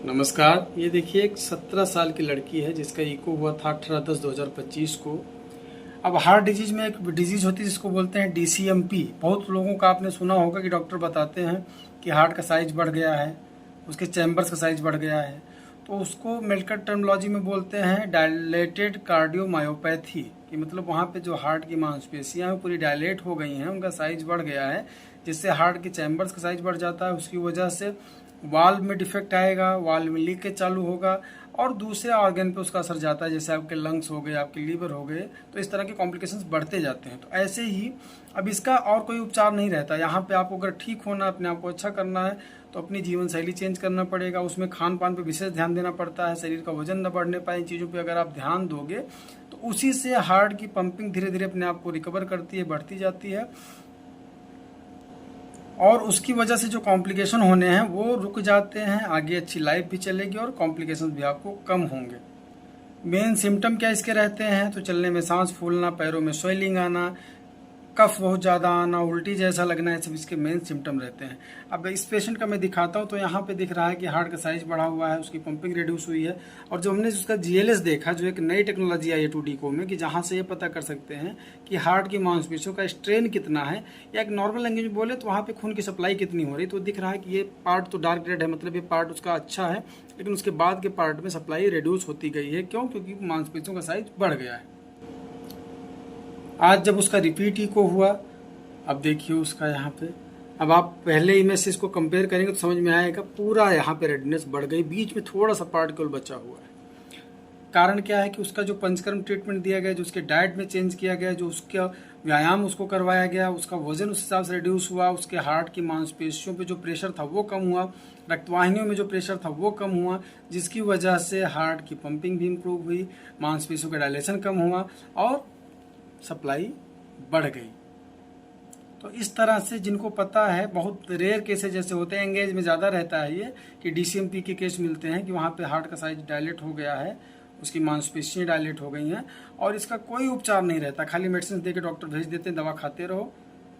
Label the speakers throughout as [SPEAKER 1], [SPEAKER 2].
[SPEAKER 1] नमस्कार। ये देखिए एक 17 साल की लड़की है जिसका इको हुआ था 18/10/2025 को। अब हार्ट डिजीज में एक डिजीज होती है जिसको बोलते हैं DCMP। बहुत लोगों का आपने सुना होगा कि डॉक्टर बताते हैं कि हार्ट का साइज बढ़ गया है, उसके चैम्बर्स का साइज बढ़ गया है, तो उसको मेडिकल टर्मिनोलॉजी में बोलते हैं डायलेटेड कार्डियोमायोपैथी। कि मतलब वहाँ पे जो हार्ट की मांसपेशियाँ हैं पूरी डायलेट हो गई हैं, उनका साइज बढ़ गया है, जिससे हार्ट के चैम्बर्स का साइज बढ़ जाता है। उसकी वजह से वाल्व में डिफेक्ट आएगा, वाल्व में लीकेज चालू होगा और दूसरे ऑर्गन पे उसका असर जाता है, जैसे आपके लंग्स हो गए, आपके लीवर हो गए, तो इस तरह के कॉम्प्लिकेशंस बढ़ते जाते हैं। तो ऐसे ही अब इसका और कोई उपचार नहीं रहता। यहाँ पे आपको अगर ठीक होना है, अपने आप को अच्छा करना है, तो अपनी जीवन शैली चेंज करना पड़ेगा। उसमें खान पान पे विशेष ध्यान देना पड़ता है। शरीर का वजन न बढ़ने पाए, इन चीज़ों पे अगर आप ध्यान दोगे तो उसी से हार्ट की पंपिंग धीरे धीरे अपने आप को रिकवर करती है, बढ़ती जाती है और उसकी वजह से जो कॉम्प्लिकेशन होने हैं वो रुक जाते हैं। आगे अच्छी लाइफ भी चलेगी और कॉम्प्लिकेशंस भी आपको कम होंगे। मेन सिम्टम क्या इसके रहते हैं? तो चलने में सांस फूलना, पैरों में स्वेलिंग आना, कफ बहुत ज़्यादा आना, उल्टी जैसा लगना, ये सब इसके मेन सिम्टम रहते हैं। अब इस पेशेंट का मैं दिखाता हूँ तो यहाँ पे दिख रहा है कि हार्ट का साइज बढ़ा हुआ है, उसकी पंपिंग रिड्यूस हुई है। और जो हमने उसका GLS देखा, जो एक नई टेक्नोलॉजी आई है 2D को में, कि जहाँ से ये पता कर सकते हैं कि हार्ट की मांसपेशियों का स्ट्रेन कितना है, या एक नॉर्मल लैंग्वेज में बोले तो वहाँ पे खून की सप्लाई कितनी हो रही। तो दिख रहा है कि ये पार्ट तो डार्क रेड है, मतलब ये पार्ट उसका अच्छा है, लेकिन उसके बाद के पार्ट में सप्लाई रिड्यूस होती गई है। क्यों? क्योंकि मांसपेशियों का साइज बढ़ गया है। आज जब उसका रिपीट इको हुआ, अब देखिए उसका यहाँ पे, अब आप पहले इमेज से इसको कंपेयर करेंगे तो समझ में आएगा पूरा यहाँ पे रेडनेस बढ़ गई, बीच में थोड़ा सा पार्ट केवल बचा हुआ है। कारण क्या है कि उसका जो पंचकर्म ट्रीटमेंट दिया गया, जो उसके डाइट में चेंज किया गया, जो उसका व्यायाम उसको करवाया गया, उसका वजन उस हिसाब से रिड्यूस हुआ, उसके हार्ट की मांसपेशियों पे जो प्रेशर था वो कम हुआ, रक्तवाहिनियों में जो प्रेशर था वो कम हुआ, जिसकी वजह से हार्ट की पंपिंग भी इम्प्रूव हुई, मांसपेशियों का डायलेशन कम हुआ और सप्लाई बढ़ गई। तो इस तरह से जिनको पता है, बहुत रेयर केसेस जैसे होते हैं, एंगेज में ज़्यादा रहता है ये कि DCMP के केस मिलते हैं कि वहाँ पे हार्ट का साइज डायलेट हो गया है, उसकी मांसपेशियाँ डायलेट हो गई हैं और इसका कोई उपचार नहीं रहता। खाली मेडिसिन दे के डॉक्टर भेज देते हैं, दवा खाते रहो।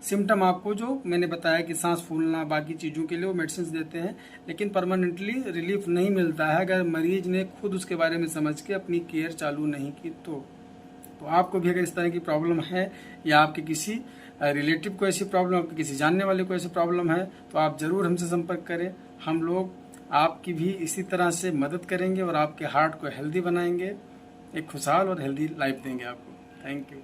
[SPEAKER 1] सिम्टम आपको जो मैंने बताया कि सांस फूलना, बाकी चीज़ों के लिए वो मेडिसिन देते हैं, लेकिन परमानेंटली रिलीफ नहीं मिलता है अगर मरीज ने खुद उसके बारे में समझ के अपनी केयर चालू नहीं की। तो आपको भी अगर इस तरह की प्रॉब्लम है या आपके किसी रिलेटिव को ऐसी प्रॉब्लम, आपके किसी जानने वाले को ऐसी प्रॉब्लम है, तो आप ज़रूर हमसे संपर्क करें। हम लोग आपकी भी इसी तरह से मदद करेंगे और आपके हार्ट को हेल्दी बनाएंगे, एक खुशहाल और हेल्दी लाइफ देंगे आपको। Thank you.